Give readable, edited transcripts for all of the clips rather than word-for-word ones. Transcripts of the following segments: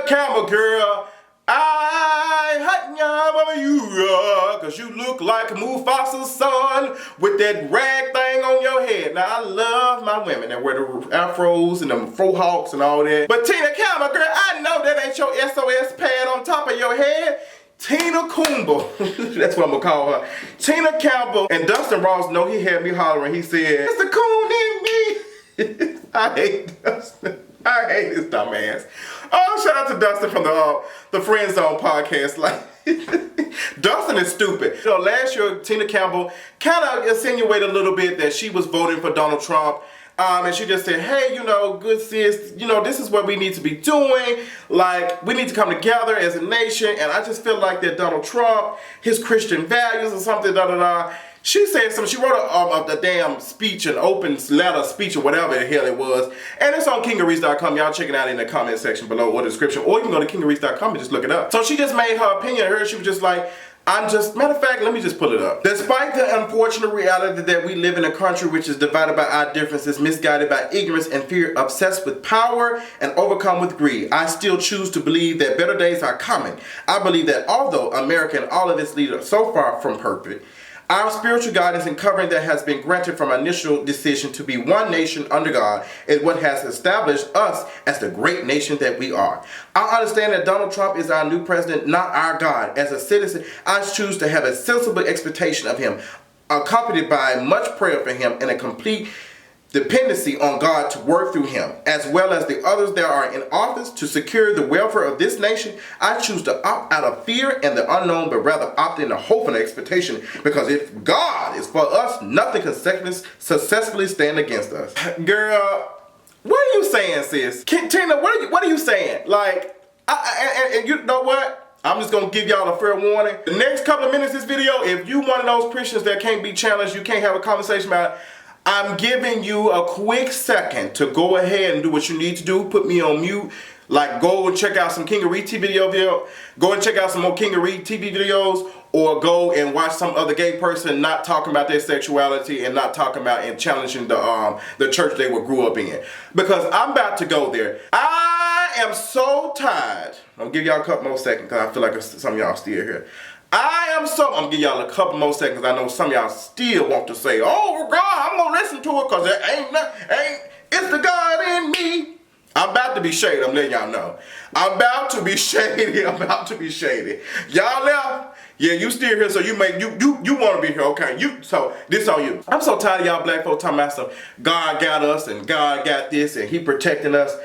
Tina Campbell, girl, I hot ya you, cause you look like Mufasa's son with that rag thing on your head. Now, I love my women that wear the afros and the faux hawks and all that. But Tina Campbell, girl, I know that ain't your SOS pad on top of your head. Tina Campbell, that's what I'm gonna call her. Tina Campbell and Dustin Ross know he had me hollering. He said, "It's the coon in me." I hate Dustin. I hate this dumbass. Oh, shout out to Dustin from the Friend Zone podcast. Like, Dustin is stupid. You know, last year, Tina Campbell kind of insinuated a little bit that she was voting for Donald Trump. And she just said, hey, you know, good sis, you know, this is what we need to be doing. Like, we need to come together as a nation. And I just feel like that Donald Trump, his Christian values or something, da-da-da. She said something, she wrote a damn speech, an open letter speech or whatever the hell it was. And it's on kingareach.com. Y'all check it out in the comment section below or the description. Or you can go to kingareach.com and just look it up. So she just made her opinion. She was just like, matter of fact, let me just pull it up. Despite the unfortunate reality that we live in a country which is divided by our differences, misguided by ignorance and fear, obsessed with power, and overcome with greed, I still choose to believe that better days are coming. I believe that although America and all of its leaders are so far from perfect, our spiritual guidance and covering that has been granted from our initial decision to be one nation under God is what has established us as the great nation that we are. I understand that Donald Trump is our new president, not our God. As a citizen, I choose to have a sensible expectation of him, accompanied by much prayer for him and a complete dependency on God to work through him, as well as the others that are in office to secure the welfare of this nation. I choose to opt out of fear and the unknown, but rather opt in the hope and expectation, because if God is for us, nothing can successfully stand against us. Girl, what are you saying, sis? Tina, what are you saying? Like, and you know what? I'm just going to give y'all a fair warning. The next couple of minutes of this video, if you one of those Christians that can't be challenged, you can't have a conversation about it, I'm giving you a quick second to go ahead and do what you need to do. Put me on mute. Like, go and check out some Kingery TV video. Go and check out some more Kingery TV videos. Or go and watch some other gay person not talking about their sexuality and not talking about and challenging the church they grew up in. Because I'm about to go there. I am so tired. I'll give y'all a couple more seconds because I feel like some of y'all still here. I'm gonna give y'all a couple more seconds. I know some of y'all still want to say, oh God, I'm gonna listen to it because it's the God in me. I'm about to be shady, I'm letting y'all know. I'm about to be shady, Y'all left? Yeah, you still here, so you want to be here, okay? So this on you. I'm so tired of y'all black folks talking about some God got us and God got this and he protecting us.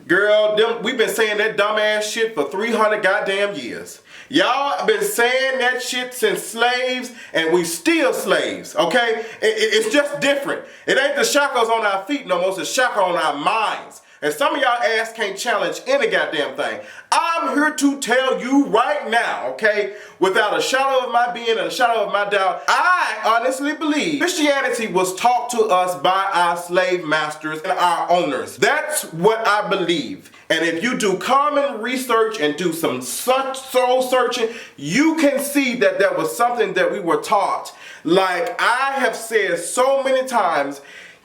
Girl, we've been saying that dumbass shit for 300 goddamn years. Y'all been saying that shit since slaves, and we still slaves, okay? It's just different. It ain't the shackles on our feet no more, it's the shackle on our minds. And some of y'all ass can't challenge any goddamn thing. I'm here to tell you right now, okay, without a shadow of my being and a shadow of my doubt, I honestly believe Christianity was taught to us by our slave masters and our owners. That's what I believe. And if you do common research and do some soul searching, you can see that that was something that we were taught. Like I have said so many times,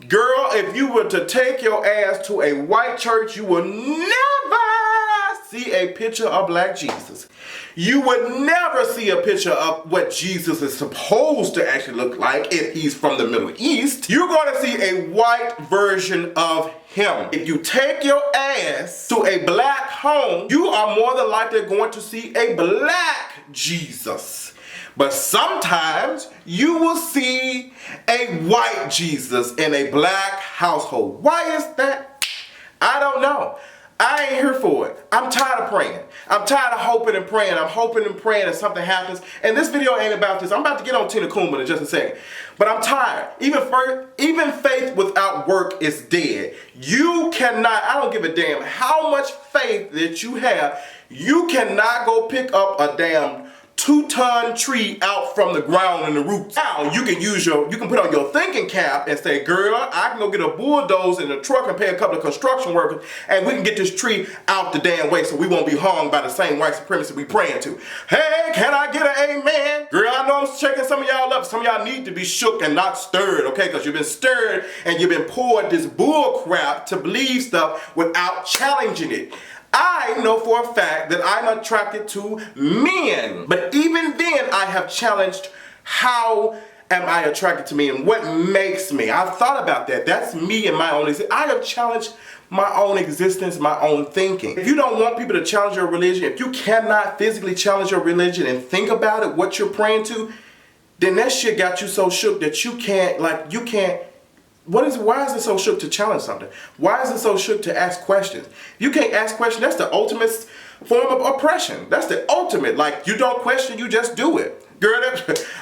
girl, if you were to take your ass to a white church, you will never see a picture of black Jesus. You would never see a picture of what Jesus is supposed to actually look like if he's from the Middle East. You're going to see a white version of him. If you take your ass to a black home, you are more than likely going to see a black Jesus. But sometimes you will see a white Jesus in a black household. Why is that? I don't know. I ain't here for it. I'm tired of praying. I'm tired of hoping and praying. I'm hoping and praying that something happens. And this video ain't about this. I'm about to get on Tina Campbell in just a second. But I'm tired. Even faith without work is dead. You cannot, I don't give a damn how much faith that you have, you cannot go pick up a damn 2-ton tree out from the ground and the roots. Now you can put on your thinking cap and say, girl, I can go get a bulldozer in the truck and pay a couple of construction workers and we can get this tree out the damn way so we won't be hung by the same white supremacy we praying to. Hey, can I get an amen? Girl, I know I'm shaking some of y'all up. Some of y'all need to be shook and not stirred, okay? Because you've been stirred and you've been poured this bull crap to believe stuff without challenging it. I know for a fact that I'm attracted to men. But even then, I have challenged how am I attracted to men? What makes me? I've thought about that. That's me and my own existence. I have challenged my own existence, my own thinking. If you don't want people to challenge your religion, if you cannot physically challenge your religion and think about it, what you're praying to, then that shit got you so shook that you can't, why is it so shook to challenge something? Why is it so shook to ask questions? You can't ask questions, that's the ultimate form of oppression. That's the ultimate, you don't question, you just do it. Girl,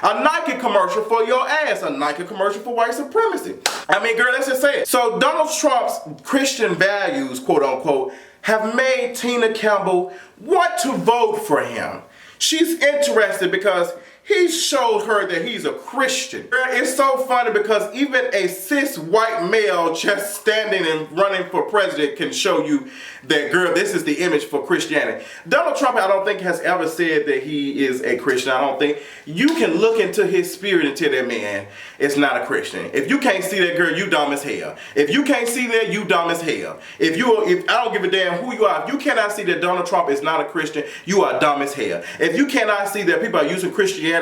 a Nike commercial for your ass, a Nike commercial for white supremacy. Girl, let's just say it. So Donald Trump's Christian values, quote unquote, have made Tina Campbell want to vote for him. She's interested because he showed her that he's a Christian. Girl, it's so funny because even a cis white male just standing and running for president can show you that, girl, this is the image for Christianity. Donald Trump, I don't think, has ever said that he is a Christian. I don't think. You can look into his spirit and tell that man is not a Christian. If you can't see that, girl, you dumb as hell. If you can't see that, you dumb as hell. If I don't give a damn who you are, if you cannot see that Donald Trump is not a Christian, you are dumb as hell. If you cannot see that people are using Christianity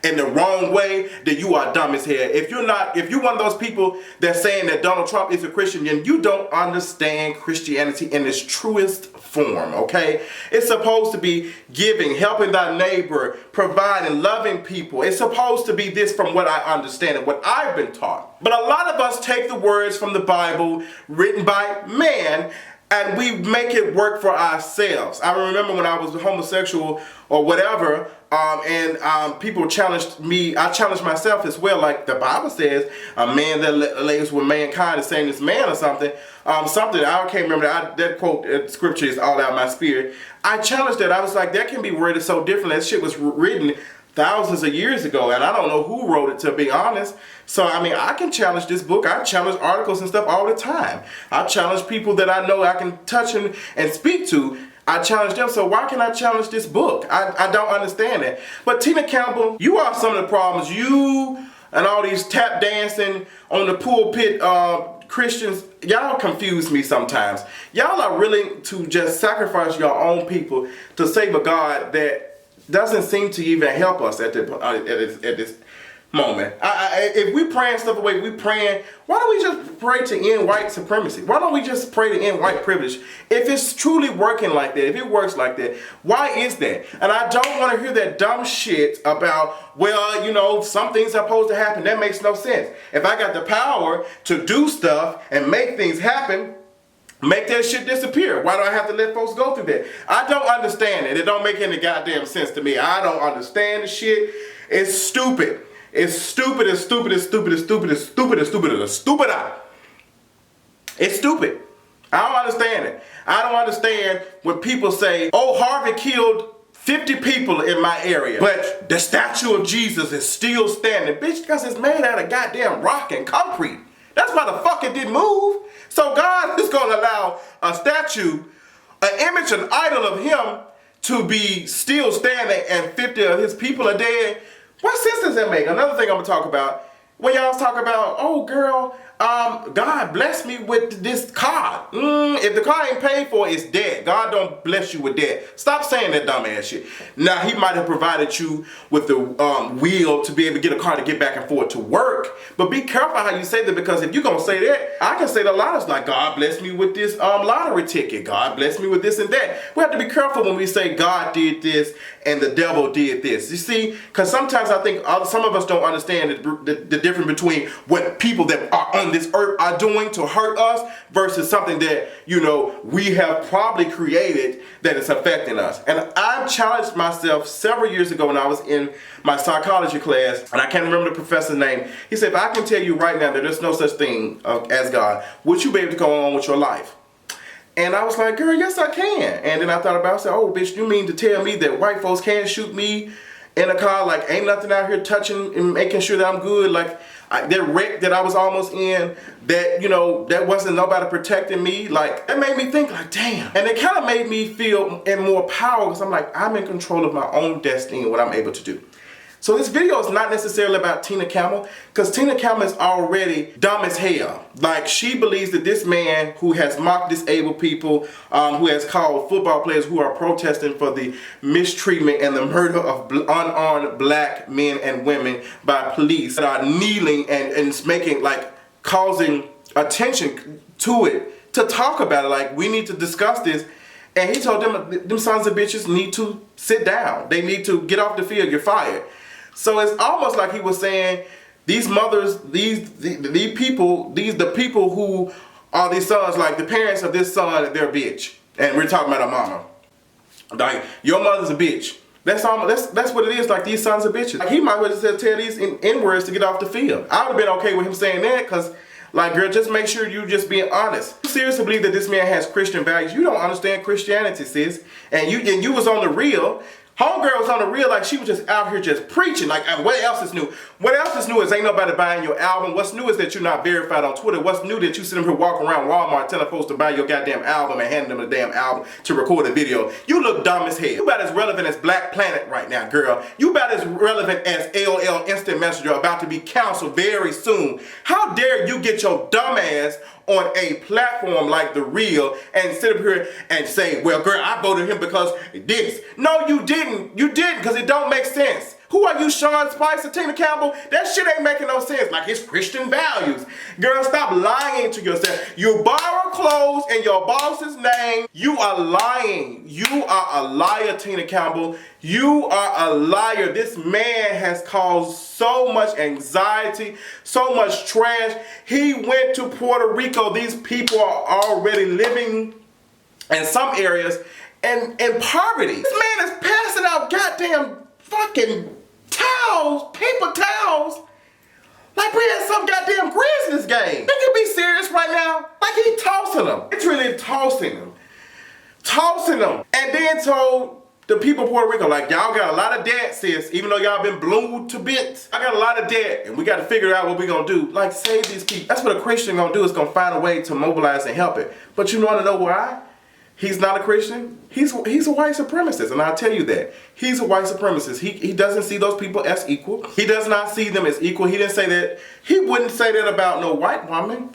in the wrong way, then you are dumb as hell. If you're one of those people that's saying that Donald Trump is a Christian, then you don't understand Christianity in its truest form, okay? It's supposed to be giving, helping thy neighbor, providing, loving people. It's supposed to be this from what I understand and what I've been taught. But a lot of us take the words from the Bible written by man and we make it work for ourselves. I remember when I was homosexual or whatever, and people challenged me. I challenged myself as well. Like the Bible says, a man that lays with mankind is same as man or something. Something I can't remember. That quote, scripture is all out my spirit. I challenged that. I was like, that can be worded so different. That shit was written thousands of years ago, and I don't know who wrote it, to be honest. So I can challenge this book. I challenge articles and stuff all the time. I challenge people that I know I can touch and speak to. I challenge them, so why can't I challenge this book? I don't understand it. But Tina Campbell, you are some of the problems. You and all these tap dancing on the pulpit Christians, y'all confuse me sometimes. Y'all are willing to just sacrifice your own people to save a God that doesn't seem to even help us at this moment. If we praying stuff away, we praying, why don't we just pray to end white supremacy? Why don't we just pray to end white privilege? If it's truly working like that, if it works like that, why is that? And I don't want to hear that dumb shit about, well, some things are supposed to happen. That makes no sense. If I got the power to do stuff and make things happen, make that shit disappear. Why do I have to let folks go through that? I don't understand it. It don't make any goddamn sense to me. I don't understand the shit. It's stupid. It's stupid, it's stupid, it's stupid, it's stupid, it's stupid, it's stupid, it's stupid. It's stupid. I don't understand it. I don't understand when people say, oh, Harvey killed 50 people in my area, but the statue of Jesus is still standing. Bitch, because it's made out of goddamn rock and concrete. That's why the fuck it didn't move. So God is going to allow a statue, an image, an idol of him to be still standing and 50 of his people are dead. What sense does that make? Another thing I'm going to talk about, when y'all talk about, oh girl, God bless me with this car. If the car ain't paid for, it's dead. God don't bless you with that. Stop saying that dumb ass shit. Now, he might have provided you with the wheel to be able to get a car to get back and forth to work. But be careful how you say that, because if you're going to say that, I can say the lotteries like, God bless me with this lottery ticket. God bless me with this and that. We have to be careful when we say God did this and the devil did this. You see, because sometimes I think some of us don't understand the difference between what people that are on this earth are doing to hurt us versus something that, we have probably created that is affecting us. And I challenged myself several years ago when I was in my psychology class, and I can't remember the professor's name. He said, if I can tell you right now that there's no such thing as God, would you be able to go on with your life? And I was like, girl, yes, I can. And then I thought about it. I said, oh, bitch, you mean to tell me that white folks can't shoot me in a car? Like, ain't nothing out here touching and making sure that I'm good? Like, that wreck that I was almost in, that, that wasn't nobody protecting me. Like, that made me think, like, damn. And it kind of made me feel in more power, because I'm like, I'm in control of my own destiny and what I'm able to do. So this video is not necessarily about Tina Campbell, because Tina Campbell is already dumb as hell. Like, she believes that this man who has mocked disabled people, who has called football players who are protesting for the mistreatment and the murder of unarmed black men and women by police that are kneeling and making, like, causing attention to it, to talk about it. Like, we need to discuss this. And he told them sons of bitches need to sit down. They need to get off the field. You're fired. So it's almost like he was saying, these mothers, the people who are these sons, like the parents of this son, they're a bitch. And we're talking about a mama. Like, your mother's a bitch. That's what it is. Like, these sons of bitches. Like, he might as well tell these N-words to get off the field. I would have been okay with him saying that, because, like, girl, just make sure you just being honest. You seriously believe that this man has Christian values? You don't understand Christianity, sis. And you was on the real. Homegirl was on the real, like she was just out here just preaching. Like, what else is new? What else is new is ain't nobody buying your album. What's new is that you're not verified on Twitter. What's new that you sit here walking around Walmart telling folks to buy your goddamn album and handing them the damn album to record a video. You look dumb as hell. You about as relevant as Black Planet right now, girl. You about as relevant as AOL Instant Messenger about to be canceled very soon. How dare you get your dumb ass on a platform like The Real and sit up here and say, well, girl, I voted him because this. No, you didn't. You didn't, because it don't make sense. Who are you, Sean Spicer, Tina Campbell? That shit ain't making no sense. Like, it's Christian values. Girl, stop lying to yourself. You borrow clothes in your boss's name. You are lying. You are a liar, Tina Campbell. You are a liar. This man has caused so much anxiety, so much trash. He went to Puerto Rico. These people are already living in some areas in poverty. This man is passing out goddamn fucking towels, paper towels, like we had some goddamn Grizzlies game. Can you be serious right now? Like, he tossing them. It's really tossing them. Tossing them. And then told the people of Puerto Rico, like, y'all got a lot of debt, sis, even though y'all been blown to bits. I got a lot of debt, and we got to figure out what we gonna do. Like, save these people. That's what a Christian gonna do, is gonna find a way to mobilize and help it. But you wanna know why? He's not a Christian. He's a white supremacist, and I'll tell you that. He's a white supremacist. He doesn't see those people as equal. He does not see them as equal. He didn't say that. He wouldn't say that about no white woman.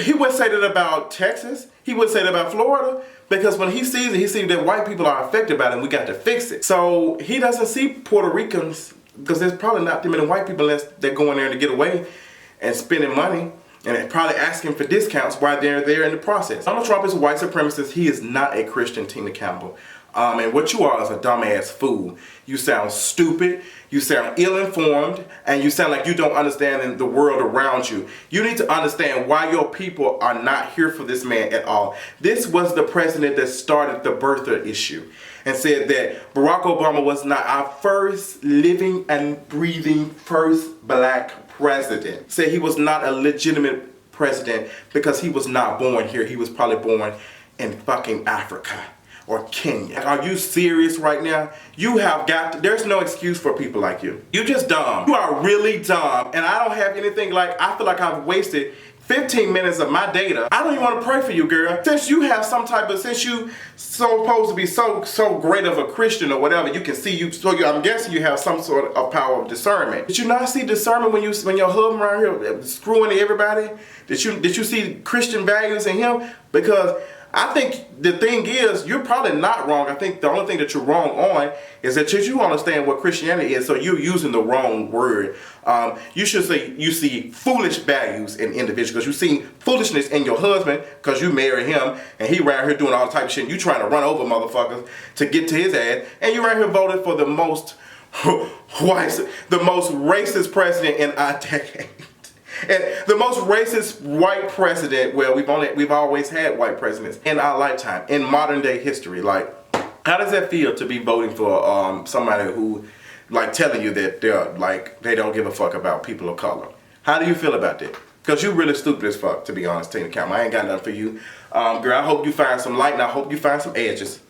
He wouldn't say that about Texas. He wouldn't say that about Florida, because when he sees it, he sees that white people are affected by it, and we got to fix it. So he doesn't see Puerto Ricans, because there's probably not too many white people unless they're going there to get away and spending money. And they're probably asking for discounts while they're there in the process. Donald Trump is a white supremacist. He is not a Christian, Tina Campbell. And what you are is a dumbass fool. You sound stupid, you sound ill-informed, and you sound like you don't understand the world around you. You need to understand why your people are not here for this man at all. This was the president that started the birther issue and said that Barack Obama was not our first living and breathing first black president. Said he was not a legitimate president because he was not born here. He was probably born in fucking Africa or Kenya. Are you serious right now? You have got to, there's no excuse for people like you. You just dumb. You are really dumb. And I don't have anything, like, I feel like I've wasted 15 minutes of my data. I don't even want to pray for you, girl. Since you have some type of, since you supposed to be so great of a Christian or whatever, you can see I'm guessing you have some sort of power of discernment. Did you not see discernment when your husband around here screwing everybody? Did you see Christian values in him? Because I think the thing is, you're probably not wrong. I think the only thing that you're wrong on is that you understand what Christianity is, so you're using the wrong word. You should say you see foolish values in individuals, because you see foolishness in your husband because you marry him and he around here doing all type of shit. You trying to run over motherfuckers to get to his ass, and you around here voted for the most racist president in our decade. And the most racist white president, well, we've always had white presidents in our lifetime, in modern day history. Like, how does that feel to be voting for somebody who, like, telling you that they don't give a fuck about people of color? How do you feel about that? Because you really stupid as fuck, to be honest, Tina Campbell. I ain't got nothing for you. Girl, I hope you find some light, and I hope you find some edges.